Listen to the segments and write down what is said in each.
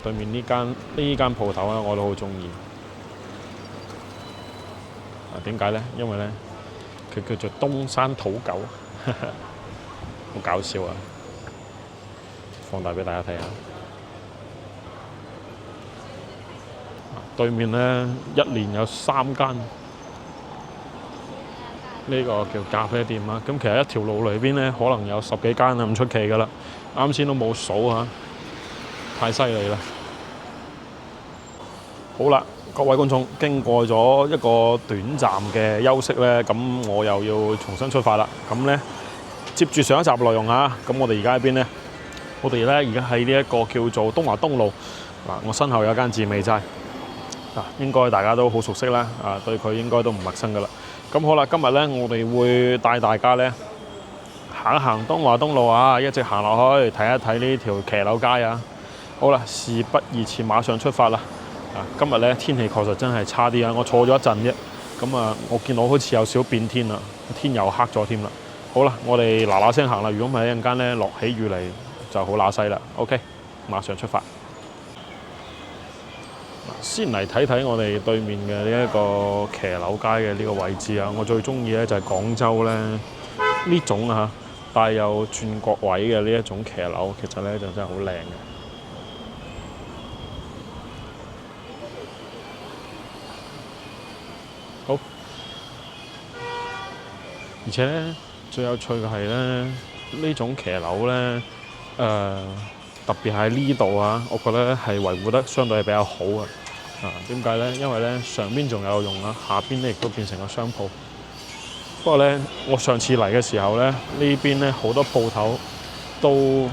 對面呢間鋪頭咧，我都好中意。點解咧？因為咧，佢叫做東山土狗，好搞笑啊！放大俾大家睇下。對面咧，一連有3間呢個叫咖啡店啦。咁其實一條路裏邊咧，可能有10幾間啊，唔出奇噶啦。啱先都冇數啊，太犀利啦！好啦，各位觀眾，經過咗一個短暫嘅休息咧，咁我又要重新出發啦。咁咧，接住上一集內容啊，咁我哋而家喺邊咧？我哋咧而家喺呢一個叫做東華東路嗱，我身後有間治味齋嗱，應該大家都好熟悉啦，對佢應該都唔陌生噶啦。咁好啦，今日咧我哋會帶大家咧行一行東華東路啊，一直行落去睇一睇呢條騎樓街啊。好啦，事不宜遲，馬上出發啦！今日咧天氣確實真係差啲啊！我坐咗一陣啫，咁我見到好似有少變天啦，天又黑咗添啦。好啦，我哋嗱嗱聲行啦，如果唔係一陣間咧落起雨嚟就好乸西啦。OK， 馬上出發。先嚟睇睇我哋對面嘅呢一個騎樓街嘅呢個位置啊！我最中意咧就係廣州咧呢種啊帶有轉角位嘅呢一種騎樓，其實咧就真係好靚嘅。好，而且咧最有趣嘅係咧呢種騎樓咧，特別喺呢度啊，我覺得係維護得相對係比較好啊。點解咧？因為咧上邊仲有用啊，下邊咧亦都變成個商鋪。不過咧，我上次嚟嘅時候咧，呢邊咧好多鋪頭都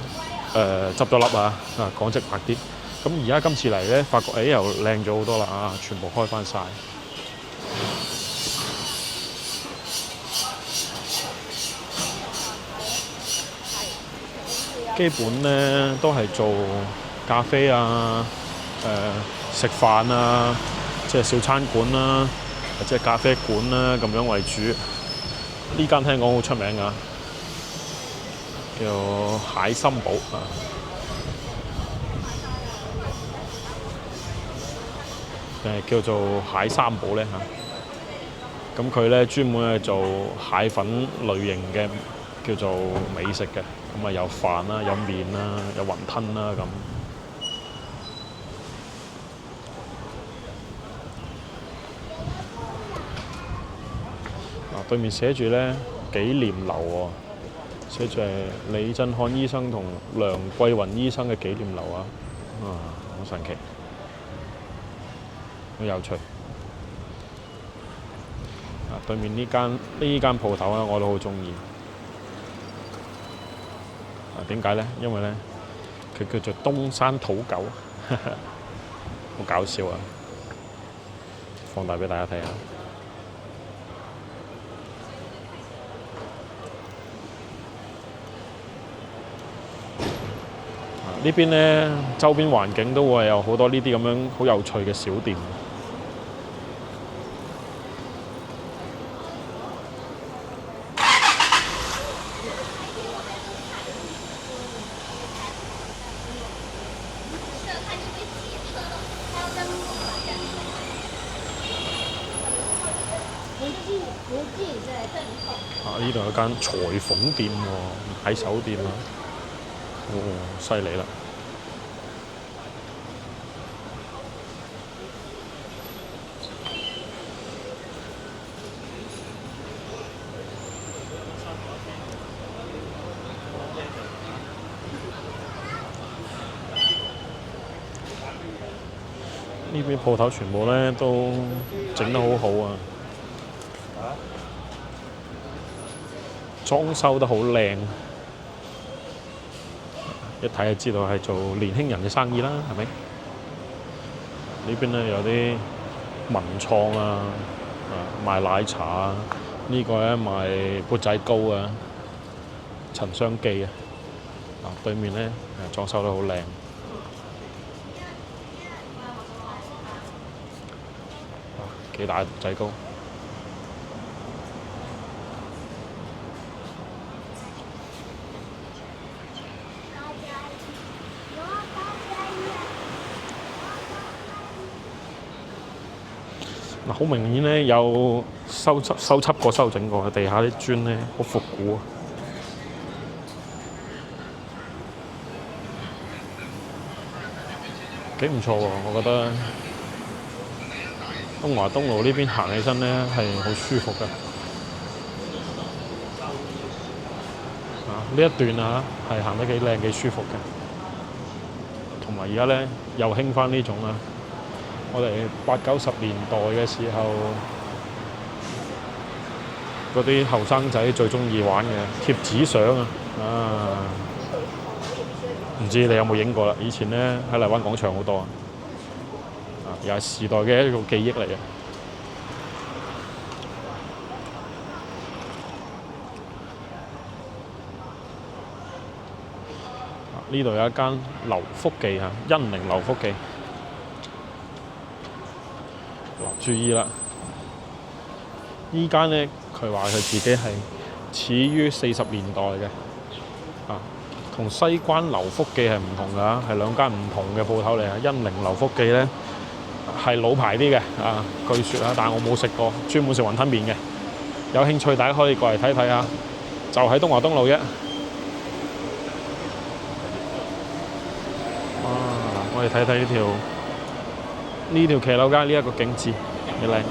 執咗笠啊！講直白啲。咁而家今次嚟咧，發覺又靚咗好多啦啊！全部開翻晒。基本咧都係做咖啡啊、食飯啊，即係小餐館啦，或者咖啡館啦咁樣為主。呢間聽講好出名㗎，叫蟹心堡啊。叫做蟹三寶咧嚇。咁佢咧專門係做蟹粉類型嘅叫做美食嘅。咁有飯啦，有麵啦，有雲吞啦咁。對面寫住咧紀念樓喎，寫住係李振漢醫生同梁桂雲醫生嘅紀念樓啊！好神奇，好有趣。對面呢間鋪頭咧，我都好中意。點解咧？因為咧，佢叫做東山土狗，好搞笑啊！放大俾大家睇下。呢邊咧，周邊環境都會有好多呢啲咁樣好有趣嘅小店。呢度有間裁縫店喎，買手店啊，犀利啦！呢邊鋪頭全部咧都整得好好啊！裝修得好靚，一睇就知道係做年輕人嘅生意啦，係咪？呢邊咧有啲文創啊，賣奶茶啊，呢個咧賣缽仔糕啊，陳雙記啊，對面咧裝修得好靚，幾大缽仔糕。嗱，好明顯咧有修葺過、修整過，地下啲磚咧好復古啊！幾唔錯喎，我覺得東華東路呢邊行起身咧係好舒服嘅。呢一段啊係行得幾靚幾舒服嘅，同埋而家咧又興翻呢種啊，我哋80、90年代嘅時候嗰啲後生仔最中意玩嘅貼紙相啊，唔知你有冇影過啦？以前咧喺荔灣廣場好多啊，又係時代嘅一個記憶嚟嘅。呢度有一間劉福記嚇，恩寧劉福記。嗱，注意啦！依間咧，佢話佢自己係始於40年代嘅，同西關劉福記係唔同㗎，係兩間唔同嘅鋪頭嚟啊！恩寧劉福記咧係老牌啲嘅據說啊，但係我冇食過，專門食雲吞麵嘅。有興趣大家可以過嚟睇睇下，就喺東華東路啫。我哋睇睇呢條騎樓街呢一個景緻幾靚。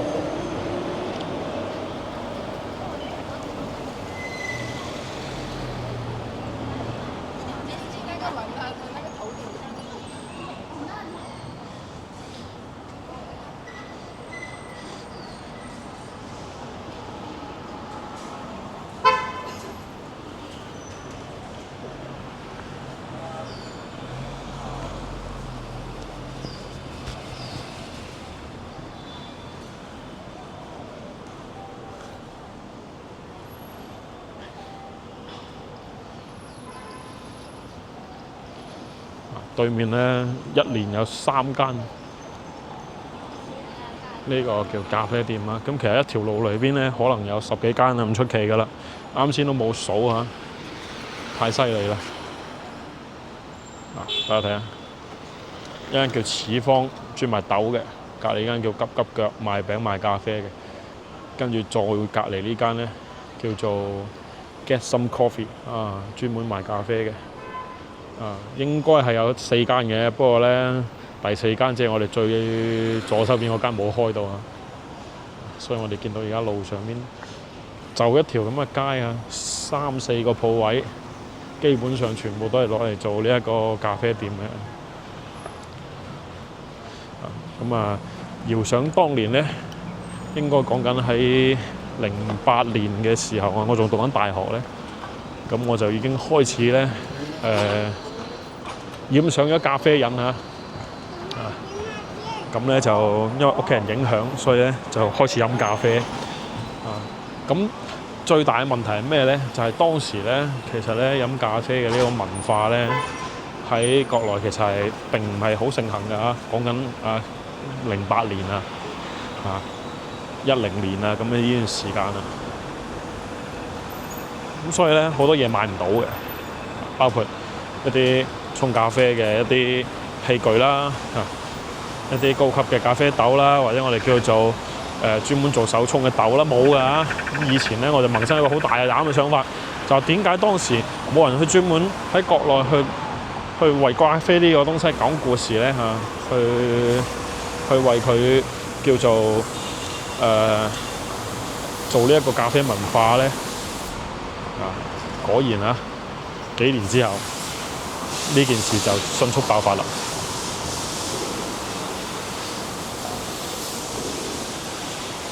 對面咧一連有3間呢個叫咖啡店啊，咁其實一條路裏邊咧可能有10幾間啊，唔出奇㗎啦。啱先都冇數嚇，太犀利啦！大家睇下，一間叫此方專賣豆嘅，隔離間叫急急腳賣餅賣咖啡嘅，跟住再隔離呢間咧叫做 Get Some Coffee 專門賣咖啡嘅。應該係有4間嘅，不過咧第4間即係我哋最左手邊嗰間冇開到啊，所以我哋見到而家路上面就一條咁嘅街啊，3、4個鋪位，基本上全部都係攞嚟做呢一個咖啡店嘅。遙想當年咧，應該講緊喺08年嘅時候啊，我仲讀緊大學咧，咁我就已經開始咧染上咗咖啡癮啊！咁咧就因為屋企人影響，所以咧就開始飲咖啡咁最大嘅問題係咩咧？就係當時咧，其實咧飲咖啡嘅呢個文化咧，喺國內其實係並唔係好盛行嘅嚇。講緊08年10年啊咁嘅呢段時間啊。咁所以咧好多嘢買唔到嘅，包括一啲沖咖啡嘅一啲器具啦，一啲高級嘅咖啡豆啦，或者我哋叫做專門做手沖嘅豆啦，冇㗎嚇。咁以前咧我就萌生一個好大嘅膽嘅想法，就點解當時冇人去專門喺國內去為咖啡呢個東西講故事咧去為佢叫做做呢一個咖啡文化咧果然幾年之後呢件事就迅速爆發啦。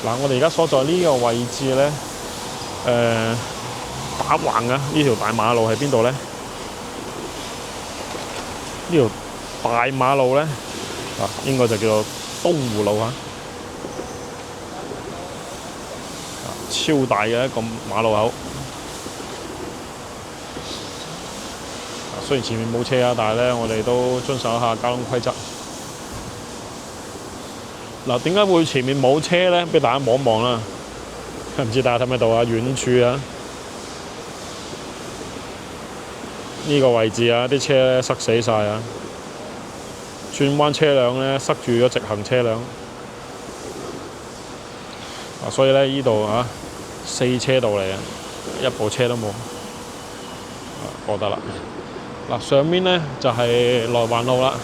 我哋而家所在呢個位置咧，打橫呢條大馬路喺邊度咧？呢條大馬路咧應該就叫做東湖路超大嘅一個馬路口。雖然前面冇車但係咧我哋都遵守一下交通規則。點解會前面冇車咧？俾大家望一望啦，唔知大家睇唔睇到啊？遠處呢個位置啲車咧塞死晒轉彎車輛咧塞住咗直行車輛。所以咧呢度啊4車道嚟嘅，一部車都冇，過得啦。嗱，上面咧就係內環路啦。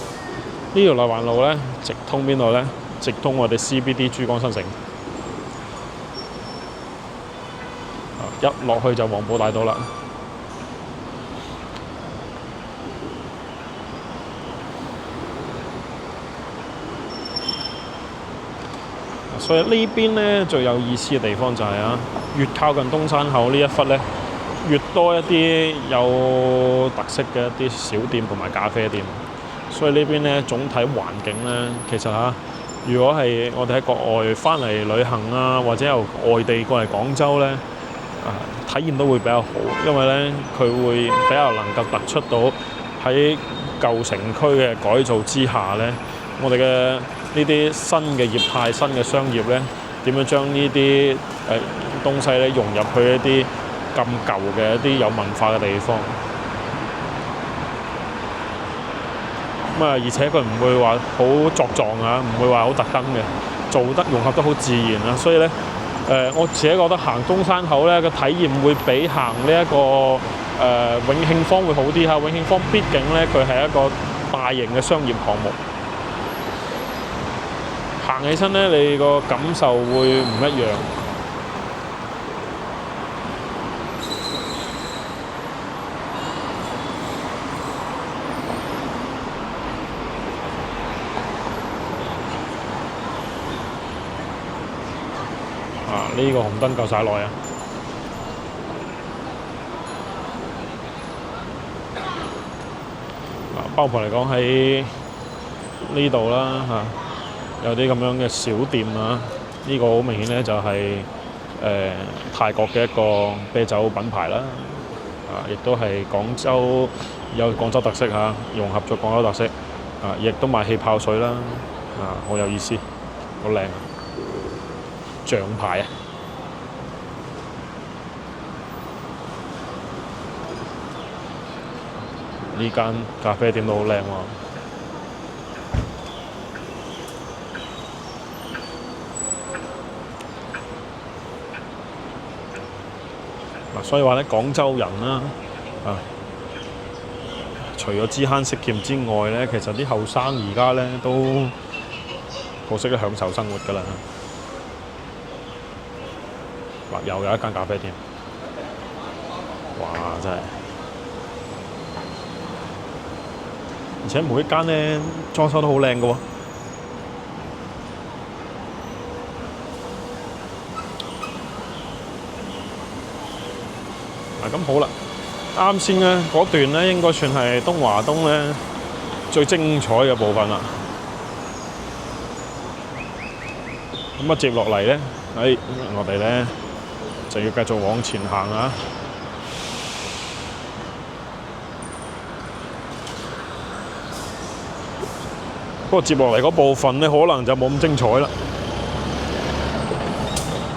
呢條內環路咧直通邊度咧？直通我哋 CBD 珠江新城。一落去就黃埔大道啦。所以呢邊咧最有意思嘅地方就係越靠近東山口呢一忽咧，越多一啲有特色嘅一啲小店同埋咖啡店。所以呢邊咧總體環境咧，其實如果係我哋喺國外翻嚟旅行啊，或者由外地過嚟廣州咧，體驗都會比較好，因為咧佢會比較能夠突出到喺舊城區嘅改造之下咧，我哋嘅呢啲新嘅業態、新嘅商業咧，點樣將呢啲東西咧融入去一啲咁舊嘅一啲有文化嘅地方。而且佢唔會話好作狀唔會話好特登嘅，做得融合得好自然所以咧，我自己覺得行東山口咧嘅體驗會比行呢一個永慶坊會好啲永慶坊畢竟咧佢係一個大型嘅商業項目，行起身咧你個感受會唔一樣。呢個紅燈夠晒耐包括嚟講喺呢度啦有啲咁樣嘅小店呢個好明顯咧就係泰國嘅一個啤酒品牌啦亦都係廣州有廣州特色融合咗廣州特色亦都賣氣泡水啦好有意思，好靚象牌呢間咖啡店都好靚所以話咧，廣州人啦除咗知慳識儉之外咧，其實啲後生而家咧都好識得享受生活㗎啦。又有一間咖啡店，哇！真係〜而且每一間咧裝修都好靚嘅喎。咁好啦，啱先咧嗰段咧應該算係東華東咧最精彩嘅部分啦。咁接落嚟咧，我哋咧就要繼續往前行不過接落嚟嗰部分咧，可能就冇咁精彩啦。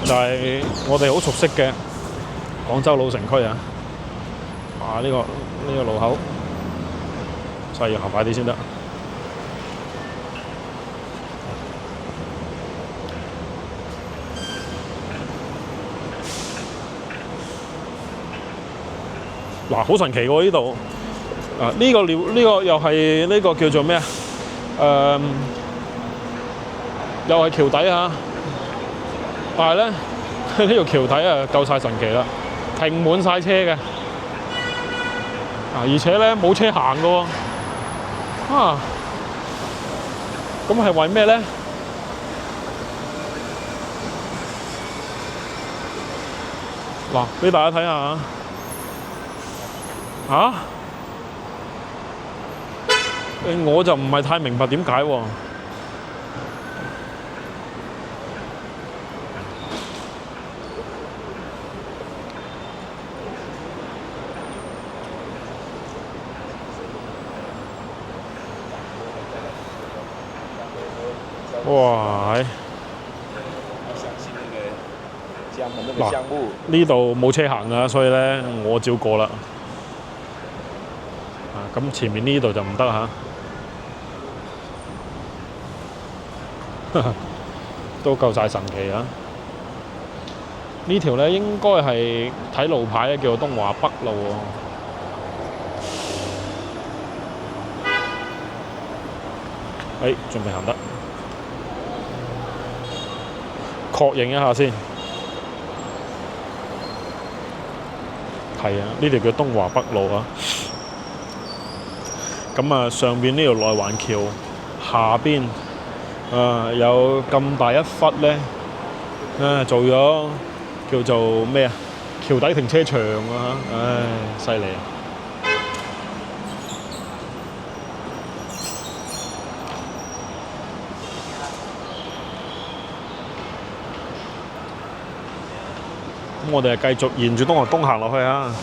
就係我哋好熟悉嘅廣州老城區呢個路口，所以要行快啲先得。好神奇喎呢度！呢個又係呢個叫做咩又係橋底但係咧呢條橋底夠晒神奇啦，停滿晒車嘅而且咧冇車行嘅喎咁係為咩咧？俾大家睇下我就唔係太明白點解喎。哇！呢度冇車行㗎，所以咧我照過啦。咁前面呢度就唔得都夠晒神奇呢條咧應該係睇路牌咧，叫做東華北路喎。準備行得，確認一下先。係啊，呢條叫東華北路啊。咁啊，上邊呢條內環橋下邊有咁大一忽咧，做咗叫做咩啊？橋底停車場啊！唉，犀利啊！咁我哋係繼續沿住東華東行落去啊！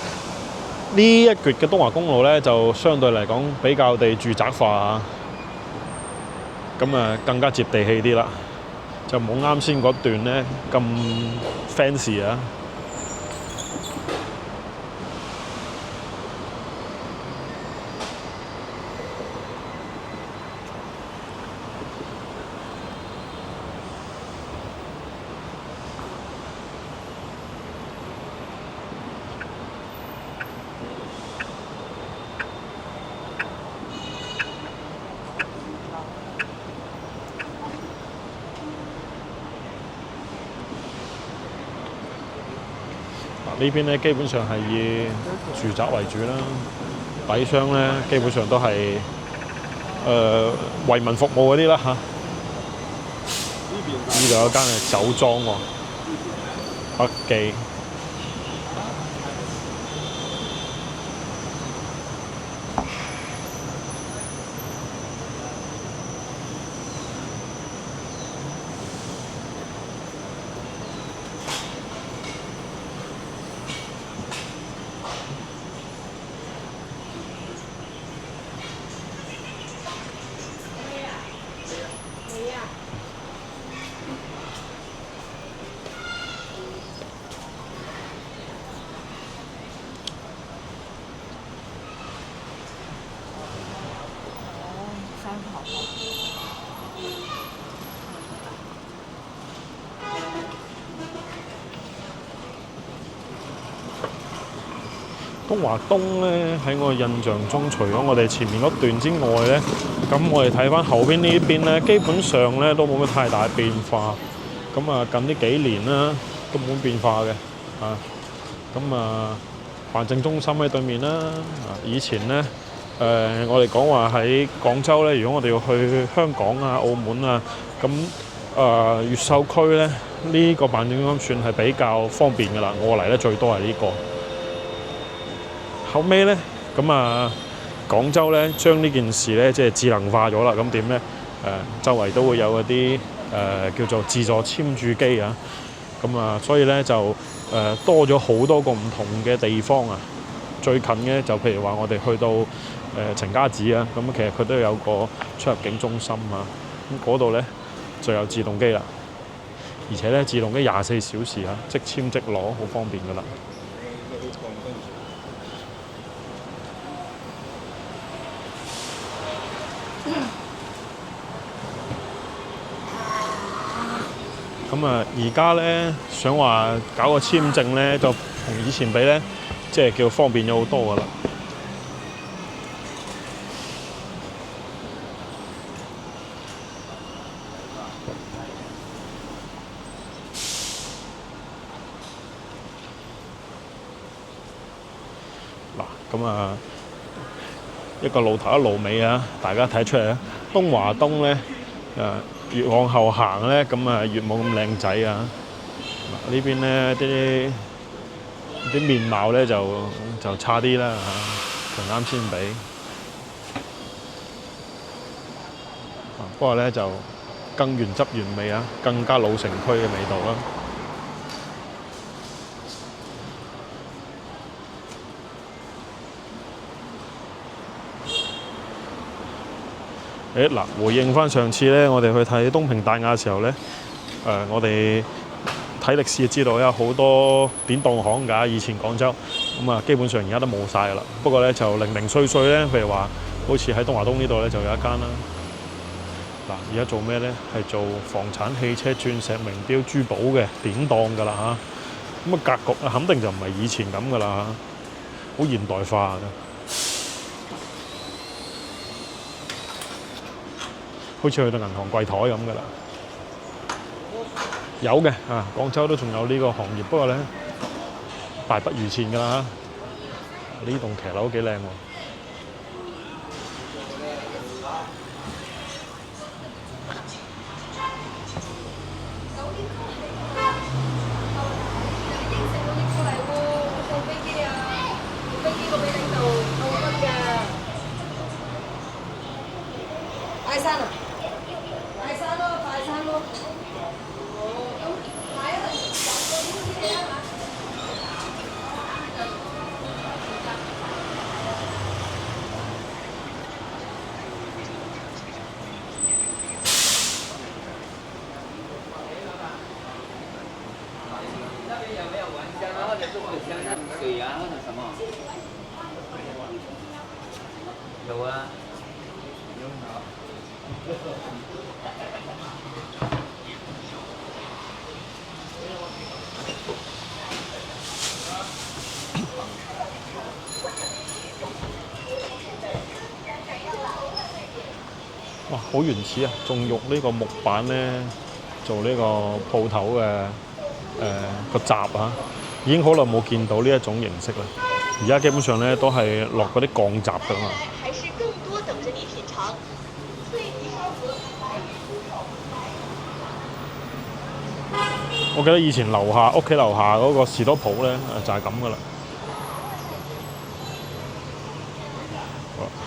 呢一橛嘅東華公路咧，就相對嚟講比較地住宅化啊，咁更加接地氣啲啦，就冇啱先嗰段咧咁 fancy 啊。呢邊咧基本上係以住宅為主啦，底商咧基本上都係為民服務嗰啲啦嚇。呢度有間係酒莊喎，北記。東華東咧喺我印象中，除咗我哋前面嗰段之外咧，咁我哋睇翻後邊呢邊咧，基本上咧都冇乜太大變化。咁近呢幾年啦，都冇乜變化嘅啊。辦證中心喺對面啦。以前咧我哋講話喺廣州咧，如果我哋要去香港啊、澳門啊，咁越秀區咧呢個辦證中心算係比較方便㗎啦。我嚟咧最多係呢個。後尾咧，廣州咧將呢件事咧即係智能化咗啦。咁點咧？周圍都會有嗰啲叫做自助簽注機啊。所以咧就多咗好多個唔同嘅地方啊。最近嘅就譬如話我哋去到程家寺啊，咁其實佢都有個出入境中心啊。咁嗰度咧就有自動機啦，而且咧自動機24小時啊，即簽即攞，好方便噶啦。而家咧想話搞個簽證咧，就同以前比咧，即係叫方便咗好多噶啦。嗱，一個路頭一路尾啊，大家睇出嚟啊。東華東咧越往後行咧，越冇咁靚仔啊！嗱，呢邊咧啲面貌咧就差啲啦嚇，同啱先比。不過咧就更原汁原味啊，更加老城區嘅味道啦。嗱，回應翻上次咧，我哋去睇東平大雅嘅時候咧，我哋睇歷史就知道有好多典當行㗎，以前廣州基本上而家都冇晒㗎啦。不過咧就零零碎碎咧，譬如話好似喺東華東呢度咧就有一間啦。嗱，而家做咩咧？係做房產、汽車、鑽石、名錶、珠寶嘅典當㗎啦嚇。咁啊格局啊，肯定就唔係以前咁噶啦，好現代化嘅，好似去到銀行櫃台咁噶啦。有嘅啊，廣州都仲有呢個行業，不過咧大不如前噶啦。呢棟騎樓幾靚喎！快餐啊！快餐咯，快餐咯。水啊或者什么？有啊。哇，好原始啊！仲用呢個木板咧做呢個鋪頭嘅個閘啊，已經好耐冇見到呢一種形式啦。而家基本上咧都係落嗰啲鋼閘㗎嘛。还是更多等着你品尝。我記得以前屋企樓下嗰個士多鋪咧，就係咁噶啦。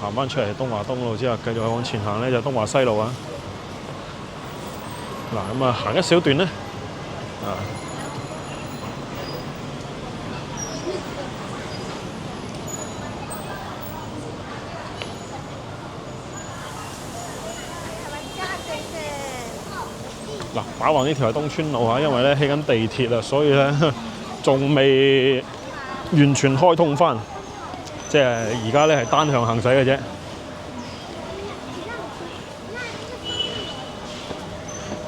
行翻出嚟東華東路之後，繼續往前行咧就東華西路啊。嗱咁啊，行一小段咧，啊。嗱，打橫呢條係東川路嚇，因為咧起緊地鐵啊，所以咧仲未完全開通翻，即係而家咧係單向行駛嘅啫。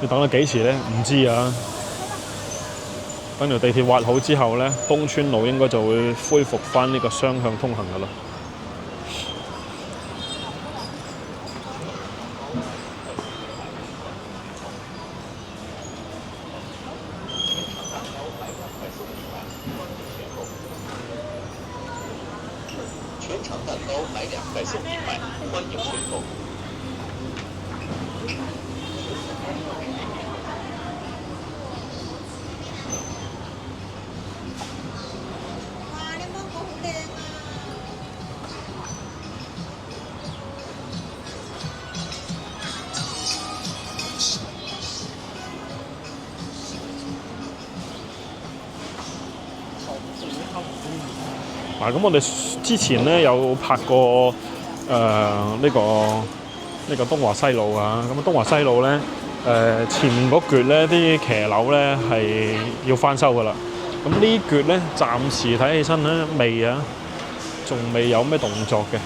要等到幾時咧？唔知啊。等條地鐵挖好之後咧，東川路應該就會恢復翻呢個雙向通行噶啦。全场蛋糕买2块送1块，欢迎选购。哇！你芒果好靚啊！嗱，咁我哋之前咧有拍過呢個東華西路啊，咁東華西路咧前面嗰橛咧啲騎樓咧係要翻修噶啦。咁呢橛咧暫時睇起身咧未啊，仲未有咩動作嘅。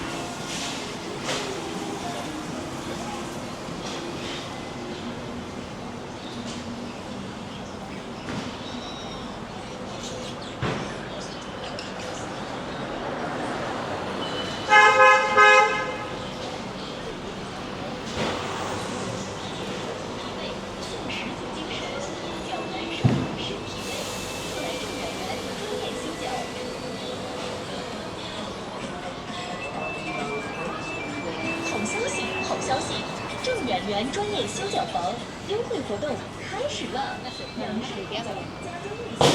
好消息！郑圆圆专业修脚房优惠活动开始了，能使家中利息。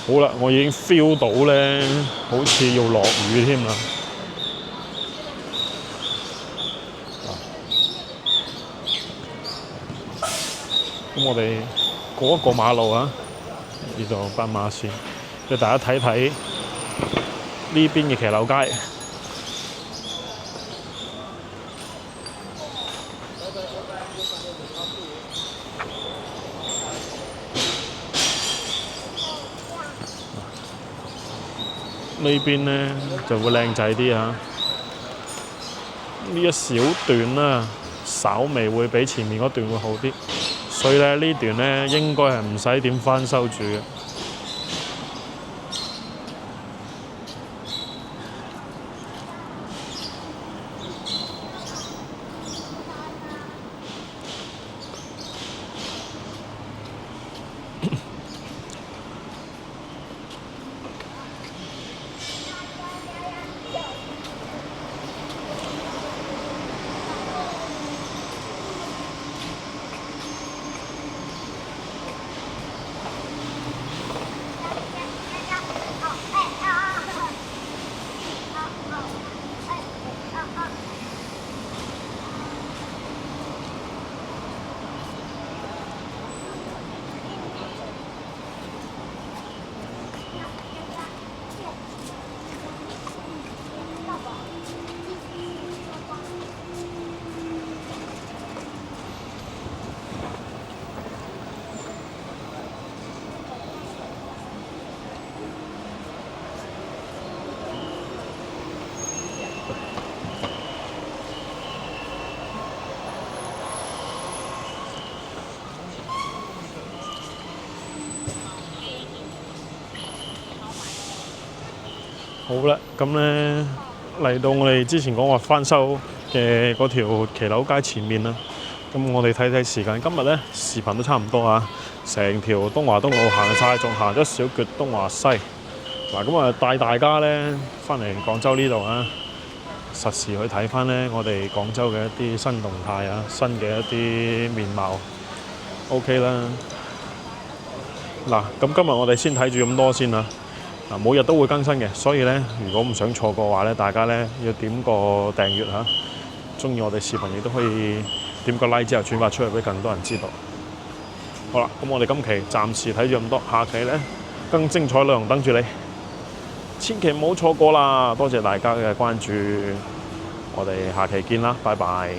好啦，我已經 feel 到咧，好似要落雨添啦。咁我哋過一個馬路啊，呢度斑馬線，俾大家睇睇呢邊嘅騎樓街。呢邊咧就會靚仔啲啊！呢一小段啦，稍微會比前面嗰段會好啲，所以咧呢段咧應該係唔使點翻修住嘅。好啦，咁咧嚟到我哋之前講話翻修嘅嗰條騎樓街前面啦。咁我哋睇睇時間，今日咧視頻都差唔多啊，成條東華東路行晒，仲行咗小橛東華西。嗱，咁啊帶大家咧翻嚟廣州呢度啊，實時去睇翻咧我哋廣州嘅一啲新動態啊，新嘅一啲面貌。OK 啦。嗱，咁今日我哋先睇住咁多先啦。嗱，每日都會更新嘅，所以咧，如果唔想錯過嘅話咧，大家咧要點個訂閱嚇，中意我哋視頻亦都可以點個 like 之後轉發出去俾更多人知道。好啦，咁我哋今期暫時睇住咁多，下期咧更精彩內容等住你，千祈唔好錯過啦！多謝大家嘅關注，我哋下期見啦，拜拜。